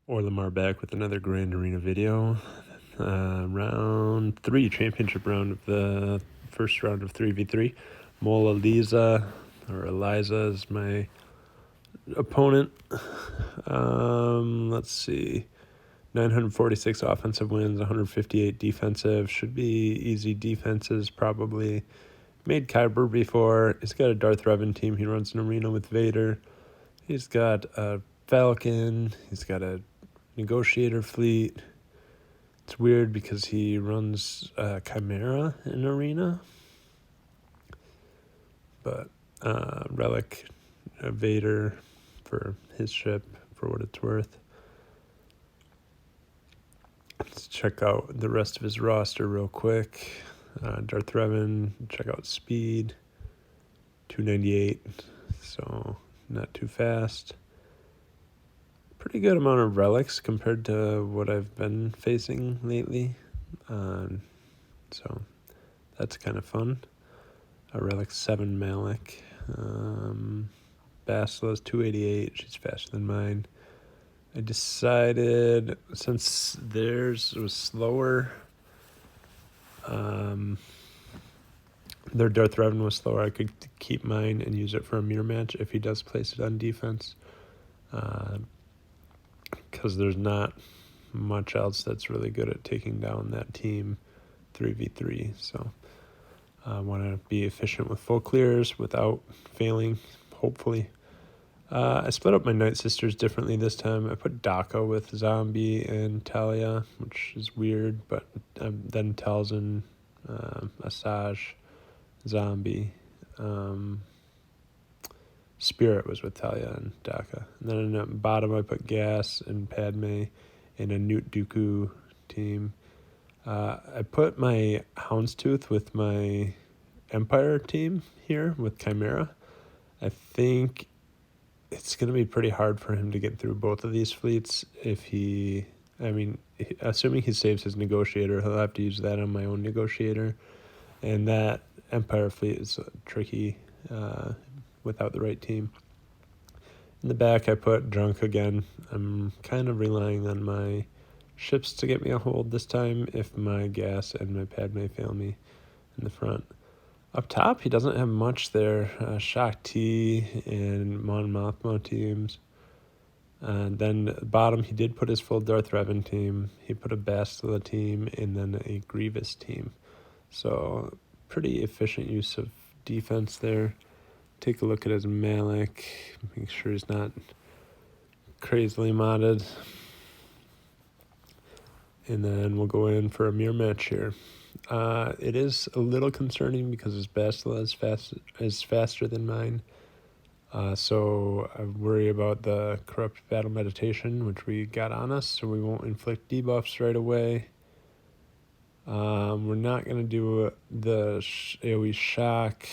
Or Lamar back with another Grand Arena video. Round 3, championship round of the first round of 3v3. Mola Lisa, or Eliza, is my opponent. Let's see. 946 offensive wins, 158 defensive. Should be easy defenses, probably. Made Kyber before. He's got a Darth Revan team. He runs an arena with Vader. He's got a Falcon. He's got a Negotiator fleet. It's weird because he runs Chimera in arena. But Relic, Vader for his ship, for what it's worth. Let's check out the rest of his roster real quick. Darth Revan, check out speed, 298, so not too fast. Pretty good amount of relics compared to what I've been facing lately. So that's kind of fun. Relic 7 Malik. Basila's 288, she's faster than mine. I decided, since theirs was slower, their Darth Revan was slower, I could keep mine and use it for a mirror match if he does place it on defense. Because there's not much else that's really good at taking down that team 3v3. So I want to be efficient with full clears without failing, hopefully. I split up my Night Sisters differently this time. I put Daka with Zombie and Talia, which is weird, but then Talzin, Asajj, Zombie. Spirit was with Talia and Daka. And then in the bottom I put Gas and Padme in a Newt Dooku team. I put my Houndstooth with my Empire team here with Chimera. I think it's going to be pretty hard for him to get through both of these fleets assuming he saves his Negotiator, he'll have to use that on my own Negotiator. And that Empire fleet is tricky without the right team. In the back, I put Drunk again. I'm kind of relying on my ships to get me a hold this time if my Gas and my Padme fail me in the front. Up top, he doesn't have much there. Shakti and Mon Mothma teams. And then at the bottom, he did put his full Darth Revan team. He put a Bastila team and then a Grievous team. So pretty efficient use of defense there. Take a look at his Malik. Make sure he's not crazily modded. And then we'll go in for a mirror match here. It is a little concerning because his Bastila is faster than mine. So I worry about the Corrupt Battle Meditation, which we got on us, so we won't inflict debuffs right away. We're not going to do the AoE Shock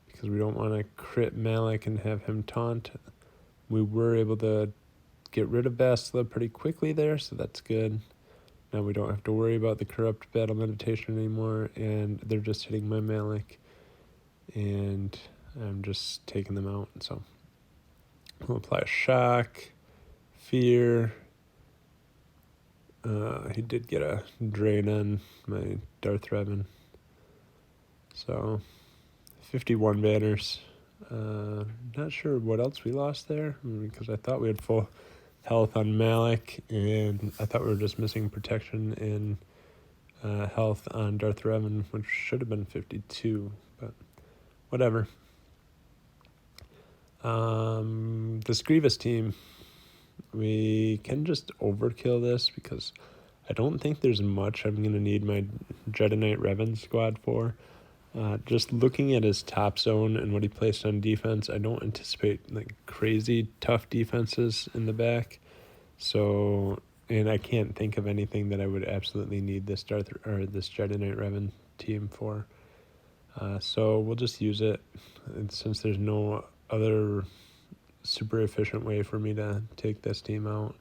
because we don't want to crit Malik and have him taunt. We were able to get rid of Bastila pretty quickly there, so that's good. Now we don't have to worry about the Corrupt Battle Meditation anymore, and they're just hitting my Malik, and I'm just taking them out. So we'll apply a Shock, Fear. He did get a drain on my Darth Revan. So 51 banners. Not sure what else we lost there because I thought we had full health on Malik, and I thought we were just missing protection and health on Darth Revan, which should have been 52, but whatever. This Grievous team, we can just overkill this because I don't think there's much I'm going to need my Jedi Knight Revan squad for. Just looking at his top zone and what he placed on defense, I don't anticipate like crazy tough defenses in the back. So, and I can't think of anything that I would absolutely need this Jedi Knight Revan team for. So we'll just use it, and since there's no other super efficient way for me to take this team out.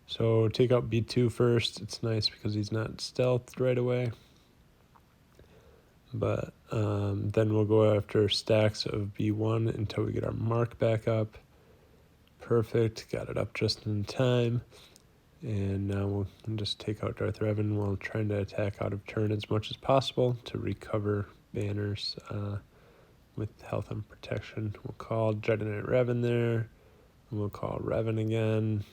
So take out B2 first. It's nice because he's not stealthed right away. But then we'll go after stacks of B1 until we get our mark back up. Perfect. Got it up just in time. And now we'll just take out Darth Revan while trying to attack out of turn as much as possible to recover banners with health and protection. We'll call Jedi Knight Revan there. And we'll call Revan again.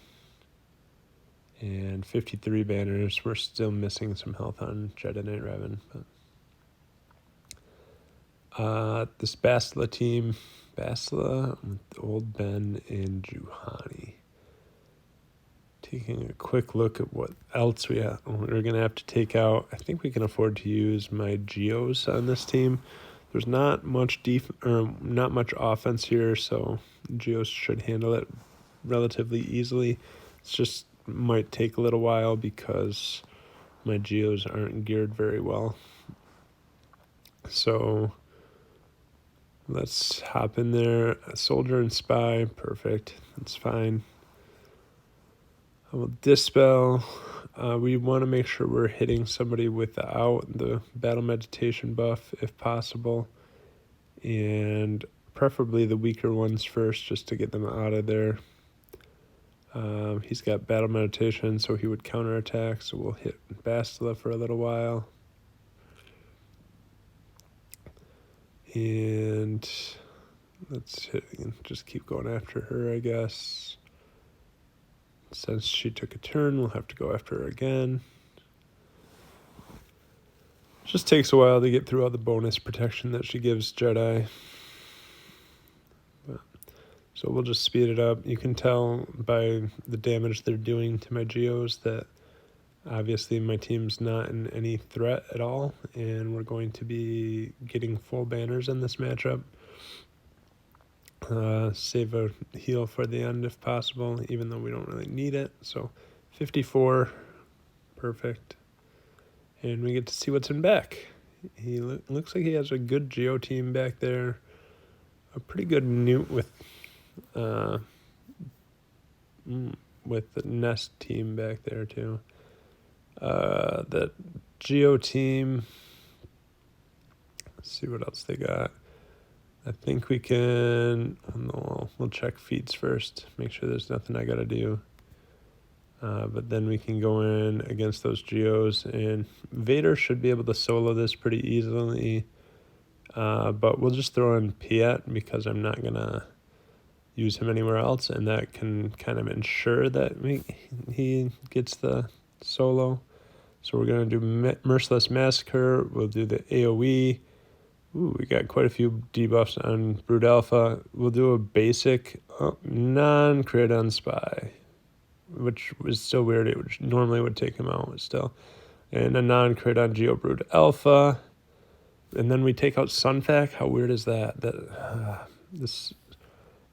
And 53 banners. We're still missing some health on Jedi Knight Revan. But this Bastila team, Bastila with Old Ben and Juhani. Taking a quick look at what else we're going to have to take out. I think we can afford to use my Geos on this team. There's not much not much offense here, so Geos should handle it relatively easily. It's just might take a little while because my Geos aren't geared very well. So let's hop in there. Soldier and Spy, perfect. That's fine. I will Dispel. We want to make sure we're hitting somebody without the Battle Meditation buff if possible. And preferably the weaker ones first just to get them out of there. He's got Battle Meditation, so he would counterattack, so we'll hit Bastila for a little while. And let's just keep going after her, I guess. Since she took a turn, we'll have to go after her again. Just takes a while to get through all the bonus protection that she gives Jedi. So we'll just speed it up. You can tell by the damage they're doing to my Geos that obviously my team's not in any threat at all, and we're going to be getting full banners in this matchup. Save a heal for the end if possible, even though we don't really need it. So 54, perfect. And we get to see what's in back. He looks like he has a good Geo team back there. A pretty good Newt with the Nest team back there too. The Geo team, let's see what else they got. I think we can, we'll check feats first, make sure there's nothing I gotta do. But then we can go in against those Geos, and Vader should be able to solo this pretty easily. But we'll just throw in Piet because I'm not gonna use him anywhere else, and that can kind of ensure that he gets the solo. So we're going to do Merciless Massacre. We'll do the AoE. Ooh, we got quite a few debuffs on Brood Alpha. We'll do a basic non-crit on Spy, which was still weird. It normally would take him out, but still. And a non-crit on Geo Brood Alpha. And then we take out Sunfac. How weird is that?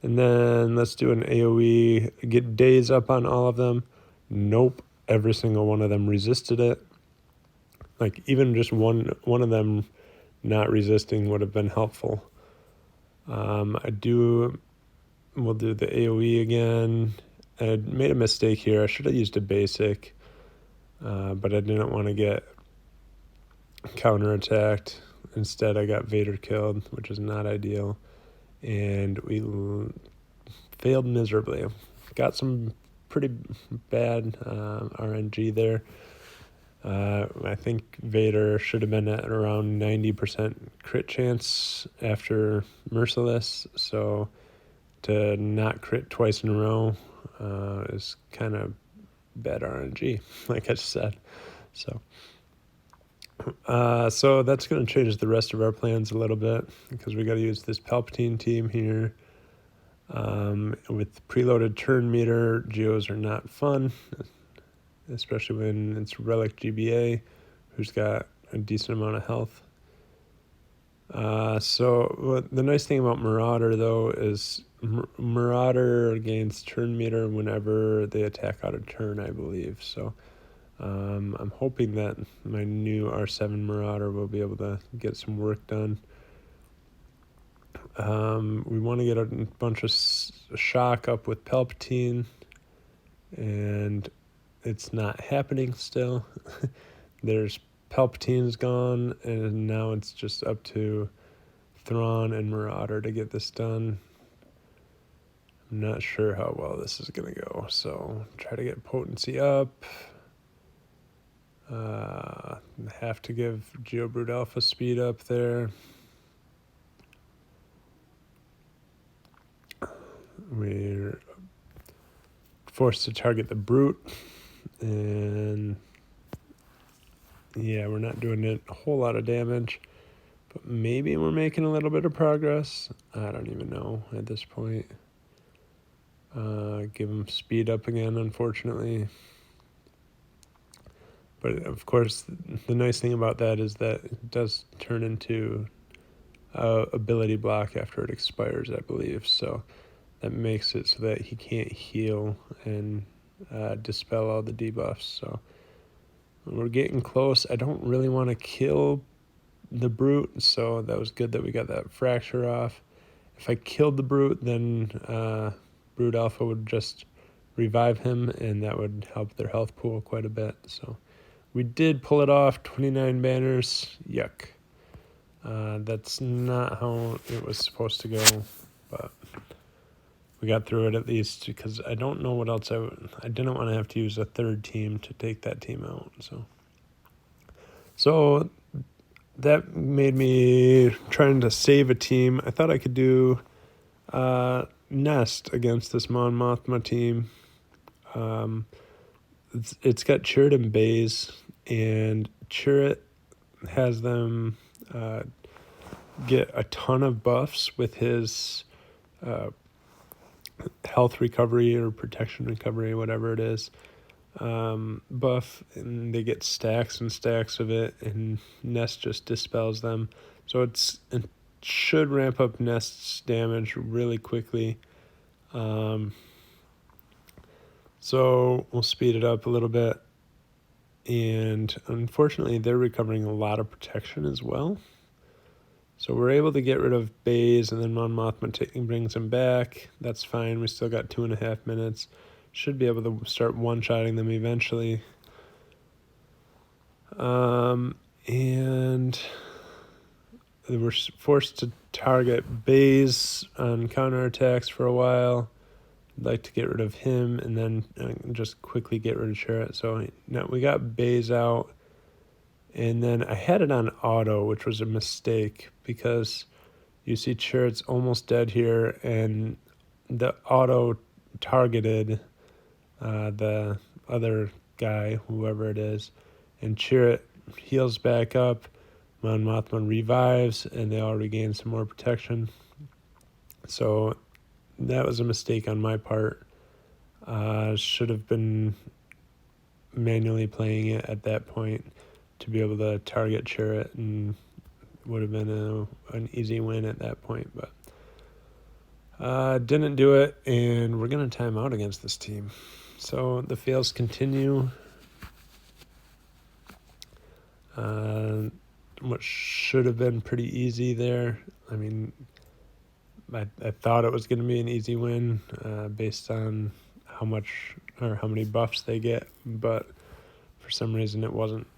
And then let's do an AoE. Get days up on all of them. Nope. Every single one of them resisted it. Like even just one of them not resisting would have been helpful. We'll do the AoE again. I made a mistake here. I should have used a basic, but I didn't want to get counterattacked. Instead, I got Vader killed, which is not ideal. And we failed miserably. Got some pretty bad RNG there. I think Vader should have been at around 90% crit chance after Merciless, so to not crit twice in a row is kind of bad RNG, like I said. So that's going to change the rest of our plans a little bit because we got to use this Palpatine team here. With preloaded turn meter, Geos are not fun, especially when it's Relic GBA, who's got a decent amount of health. So the nice thing about Marauder, though, is Marauder gains turn meter whenever they attack out of turn, I believe. So I'm hoping that my new R7 Marauder will be able to get some work done. We want to get a bunch of shock up with Palpatine, and it's not happening still. There's Palpatine's gone, and now it's just up to Thrawn and Marauder to get this done. I'm not sure how well this is going to go, so try to get potency up. Have to give GeoBrute Alpha speed up there. We're forced to target the brute, and yeah, we're not doing a whole lot of damage, but maybe we're making a little bit of progress. I don't even know at this point. Give him speed up again, unfortunately. But of course, the nice thing about that is that it does turn into ability block after it expires, I believe. So that makes it so that he can't heal and dispel all the debuffs. So we're getting close. I don't really want to kill the brute, so that was good that we got that fracture off. If I killed the brute, then Brute Alpha would just revive him, and that would help their health pool quite a bit. So we did pull it off, 29 banners. Yuck. That's not how it was supposed to go, but we got through it at least, because I don't know what else I didn't want to have to use a third team to take that team out. So that made me trying to save a team. I thought I could do Nest against this Mon Mothma team. It's got Chirrut and Baze, and Chirrut has them get a ton of buffs with his health recovery or protection recovery, whatever it is, buff, and they get stacks and stacks of it, and Nest just dispels them. So it should ramp up Nest's damage really quickly. So we'll speed it up a little bit. And unfortunately, they're recovering a lot of protection as well. So we're able to get rid of Baze, and then Mon Mothma brings him back. That's fine. We still got 2.5 minutes. Should be able to start one-shotting them eventually. And we're forced to target Baze on counterattacks for a while. I'd like to get rid of him and then just quickly get rid of Chirrut. So now we got Baze out. And then I had it on auto, which was a mistake, because you see Chirrut's almost dead here, and the auto targeted the other guy, whoever it is, and Chirrut heals back up. Mon Mothma revives, and they all regain some more protection. So that was a mistake on my part. Should have been manually playing it at that point to be able to target Chirrut, and would have been an easy win at that point, but didn't do it, and we're going to time out against this team. So the fails continue. What should have been pretty easy there. I mean, I thought it was going to be an easy win based on how many buffs they get, but for some reason it wasn't.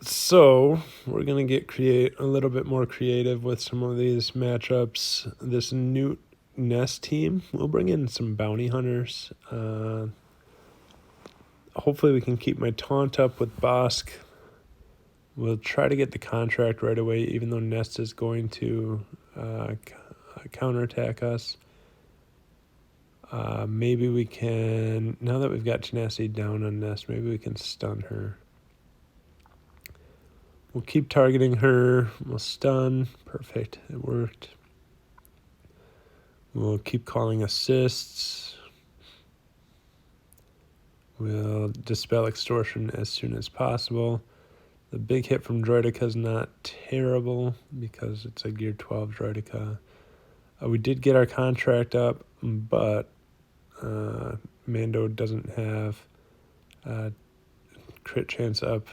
So we're going to get a little bit more creative with some of these matchups. This Newt Nest team, we'll bring in some bounty hunters. Hopefully we can keep my taunt up with Bosk. We'll try to get the contract right away, even though Nest is going to counterattack us. Maybe we can, now that we've got tenacity down on Nest, maybe we can stun her. We'll keep targeting her. We'll stun. Perfect. It worked. We'll keep calling assists. We'll dispel extortion as soon as possible. The big hit from Droideka is not terrible because it's a Gear 12 Droideka. We did get our contract up, but Mando doesn't have crit chance up.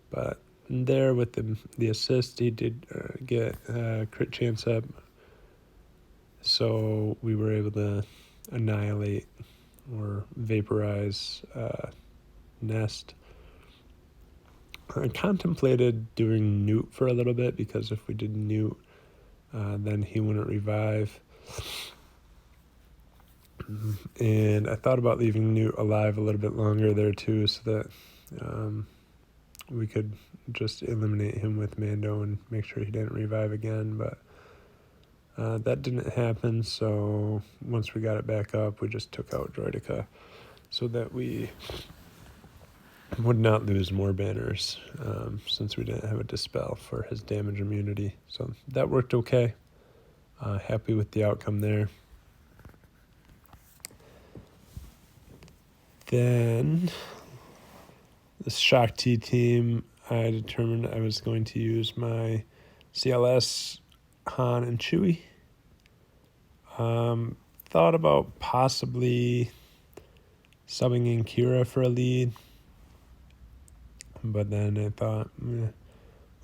But there with the assist, he did get crit chance up. So we were able to annihilate or vaporize Nest. I contemplated doing Newt for a little bit, because if we did Newt, then he wouldn't revive. And I thought about leaving Newt alive a little bit longer there too, so that we could just eliminate him with Mando and make sure he didn't revive again, but that didn't happen. So once we got it back up, we just took out Droideka so that we would not lose more banners, since we didn't have a dispel for his damage immunity. So that worked okay. Happy with the outcome there. Then the Shock T team, I determined I was going to use my CLS, Han, and Chewie. Thought about possibly subbing in Kira for a lead, but then I thought we'll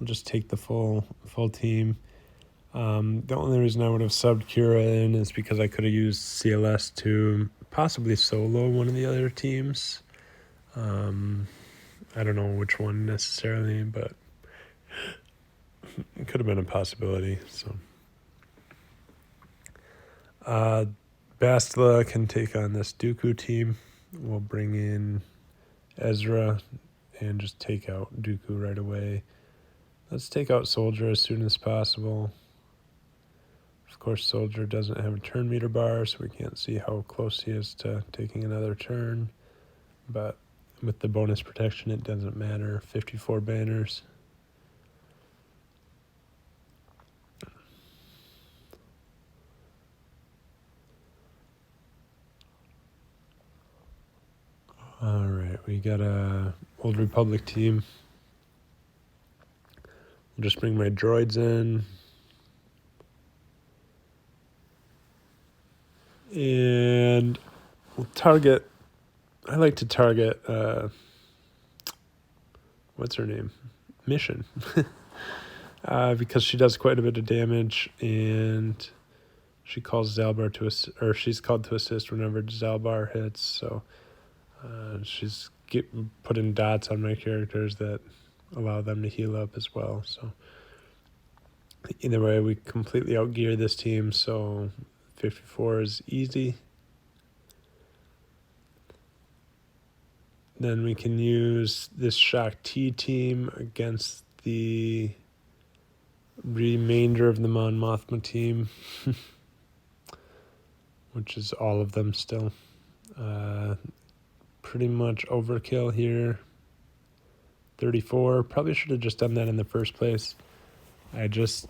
just take the full team. The only reason I would have subbed Kira in is because I could have used CLS to possibly solo one of the other teams. I don't know which one necessarily, but it could have been a possibility. So Bastila can take on this Dooku team. We'll bring in Ezra and just take out Dooku right away. Let's take out Soldier as soon as possible. Of course, Soldier doesn't have a turn meter bar, so we can't see how close he is to taking another turn. But with the bonus protection, it doesn't matter. 54 banners. All right, we got a Old Republic team. I'll just bring my droids in. And we'll target, I like to target, what's her name? Mission. Because she does quite a bit of damage, and she calls Zalbar to assist, or she's called to assist whenever Zalbar hits, so she's putting dots on my characters that allow them to heal up as well. So either way, we completely outgear this team, so 54 is easy. Then we can use this Shock T team against the remainder of the Mon Mothma team, which is all of them still. Pretty much overkill here. 34. Probably should have just done that in the first place. I just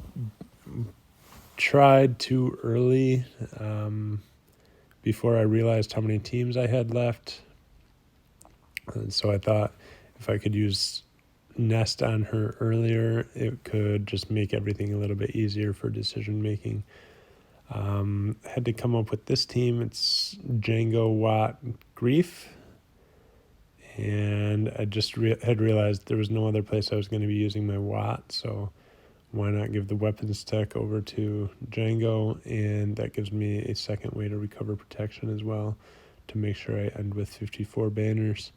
tried too early before I realized how many teams I had left. And so I thought if I could use Nest on her earlier, it could just make everything a little bit easier for decision making. Had to come up with this team. It's Django, Watt, Grief. And I just had realized there was no other place I was going to be using my Watt, so why not give the weapons tech over to Django, and that gives me a second way to recover protection as well, to make sure I end with 54 banners.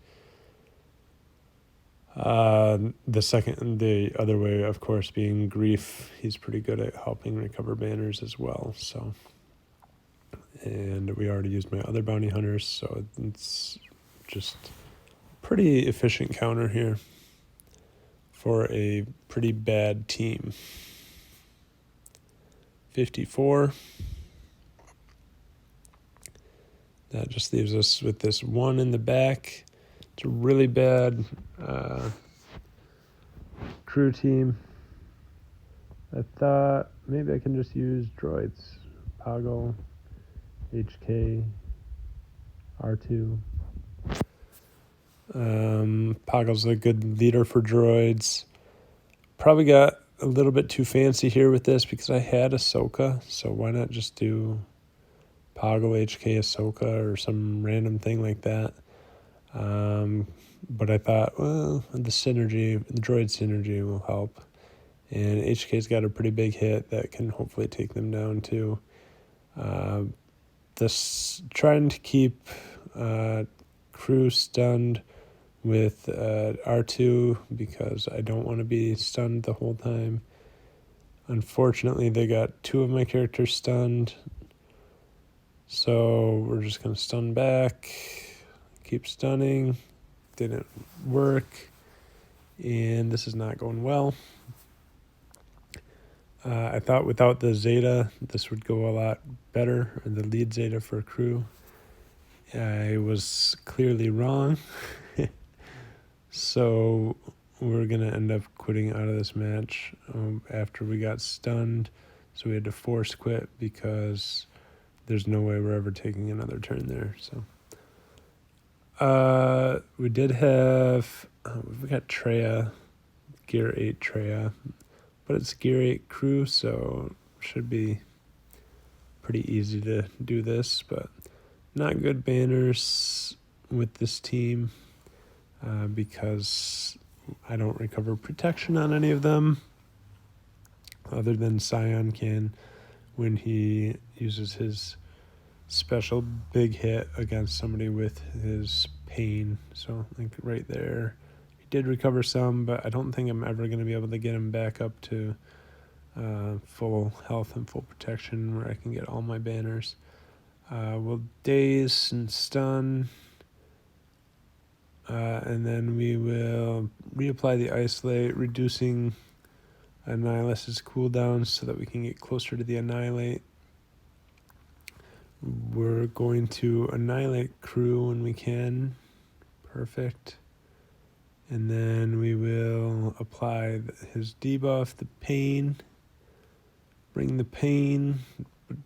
The other way, of course, being Grief. He's pretty good at helping recover banners as well, so. And we already used my other bounty hunters, so it's just pretty efficient counter here for a pretty bad team. 54. That just leaves us with this one in the back. It's a really bad crew team. I thought maybe I can just use droids. Poggle, HK, R2. Poggle's a good leader for droids. Probably got a little bit too fancy here with this because I had Ahsoka, so why not just do Poggle, HK, Ahsoka, or some random thing like that. But I thought, well, the droid synergy will help. And HK's got a pretty big hit that can hopefully take them down too. Trying to keep crew stunned with R2 because I don't want to be stunned the whole time. Unfortunately, they got 2 of my characters stunned. So we're just going to stun back, keep stunning. Didn't work, and this is not going well. I thought without the Zeta, this would go a lot better, or the lead Zeta for crew. I was clearly wrong. So we're going to end up quitting out of this match after we got stunned. So we had to force quit because there's no way we're ever taking another turn there. So we did have, we got Treya, Gear 8 Treya, but it's Gear 8 crew, so should be pretty easy to do this, but not good banners with this team because I don't recover protection on any of them other than Scion can when he uses his special big hit against somebody with his pain. So I think right there he did recover some, but I don't think I'm ever going to be able to get him back up to full health and full protection where I can get all my banners. We'll daze and stun, and then we will reapply the isolate, reducing Annihilus's cooldowns so that we can get closer to the annihilate. We're going to annihilate crew when we can. Perfect. And then we will apply his debuff, the pain. Bring the pain,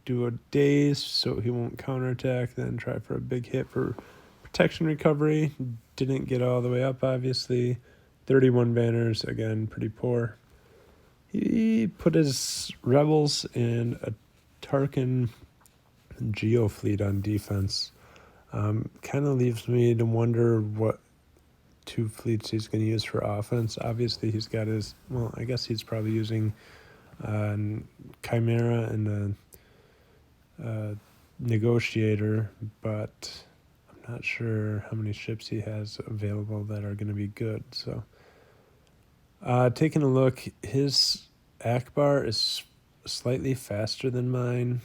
do a daze so he won't counterattack, then try for a big hit for protection recovery. Didn't get all the way up, obviously. 31 banners, again, pretty poor. He put his Rebels and a Tarkin Geo fleet on defense. Kind of leaves me to wonder what 2 fleets he's going to use for offense. Obviously, he's got his, well, I guess he's probably using Chimera and a Negotiator, but I'm not sure how many ships he has available that are going to be good. So taking a look, his Akbar is slightly faster than mine.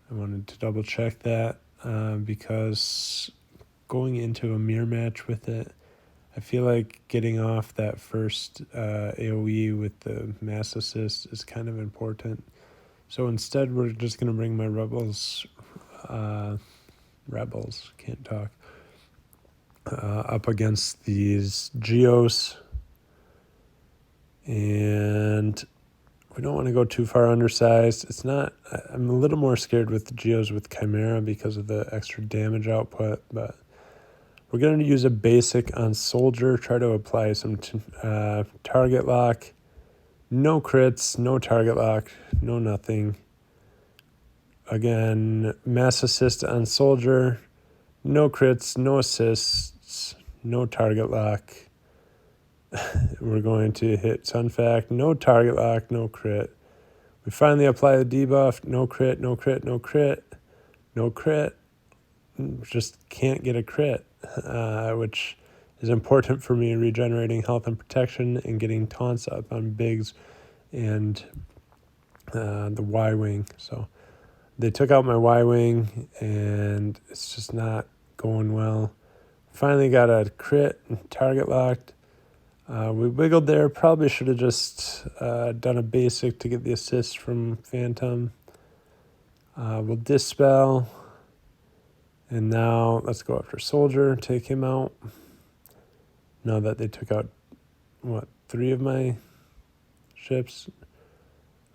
I wanted to double check that because going into a mirror match with it, I feel like getting off that first AoE with the mass assist is kind of important. So instead, we're just going to bring my Rebels, can't talk, up against these Geos. And we don't want to go too far undersized. It's not, I'm a little more scared with the Geos with Chimera because of the extra damage output, but we're going to use a basic on Soldier, try to apply some target lock. No crits, no target lock, no nothing. Again, mass assist on Soldier. No crits, no assists, no target lock. We're going to hit Sunfact. No target lock, no crit. We finally apply the debuff. No crit, no crit, no crit, no crit. Just can't get a crit, which is important for me regenerating health and protection and getting taunts up on Biggs and the Y-Wing. So they took out my Y-Wing, and it's just not going well. Finally got a crit and target locked. We wiggled there. Probably should have just done a basic to get the assist from Phantom. We'll Dispel. And now let's go after Soldier, take him out. Now that they took out, 3 of my ships.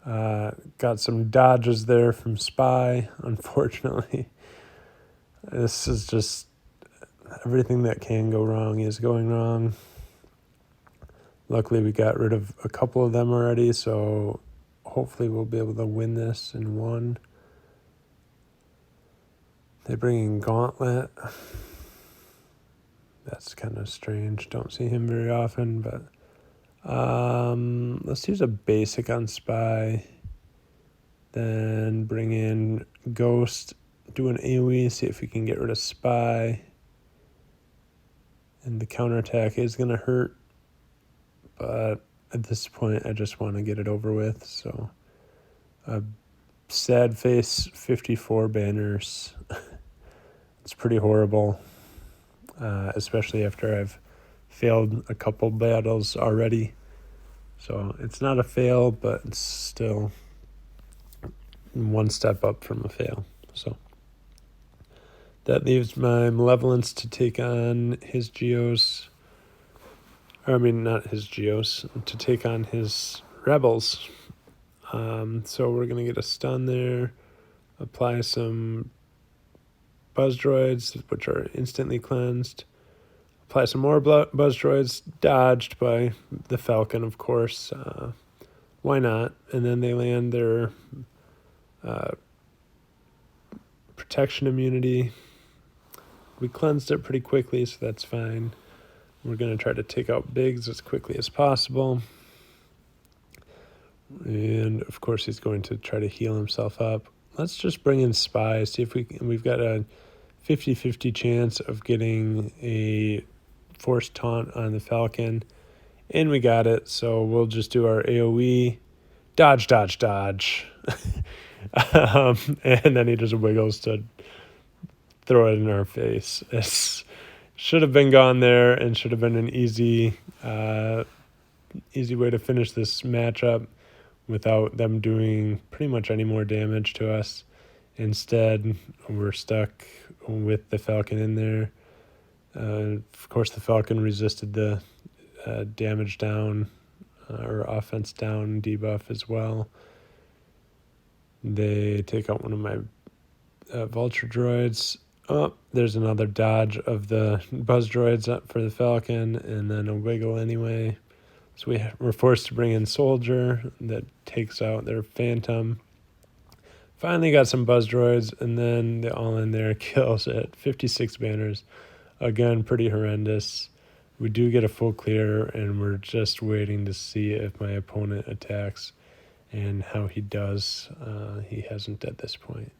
Got some dodges there from Spy, unfortunately. This is just everything that can go wrong is going wrong. Luckily, we got rid of a couple of them already, so hopefully we'll be able to win this in one. They bring in Gauntlet. That's kind of strange. Don't see him very often, but let's use a basic on Spy. Then bring in Ghost, do an AoE, see if we can get rid of Spy. And the counterattack is going to hurt, but at this point, I just want to get it over with. So, sad face 54 banners. It's pretty horrible, especially after I've failed a couple battles already. So it's not a fail, but it's still one step up from a fail. So that leaves my Malevolence to take on his Geos. Or, I mean, not his Geos, to take on his Rebels. So we're going to get a stun there, apply some Buzz Droids, which are instantly cleansed. Apply some more Buzz Droids, dodged by the Falcon, of course. Why not? And then they land their protection immunity. We cleansed it pretty quickly, so that's fine. We're going to try to take out Biggs as quickly as possible. And, of course, he's going to try to heal himself up. Let's just bring in Spy, see if we've got a 50-50 chance of getting a Force Taunt on the Falcon. And we got it, so we'll just do our AoE. Dodge, dodge, dodge. And then he just wiggles to throw it in our face. It should have been gone there and should have been an easy way to finish this matchup without them doing pretty much any more damage to us. Instead, we're stuck with the Falcon in there. Of course, the Falcon resisted the damage down or offense down debuff as well. They take out one of my Vulture droids. Oh, there's another dodge of the Buzz droids up for the Falcon, and then a wiggle anyway. So we're forced to bring in Soldier that takes out their Phantom. Finally got some Buzz droids, and then the all-in there kills it. 56 banners. Again, pretty horrendous. We do get a full clear, and we're just waiting to see if my opponent attacks and how he does. He hasn't at this point.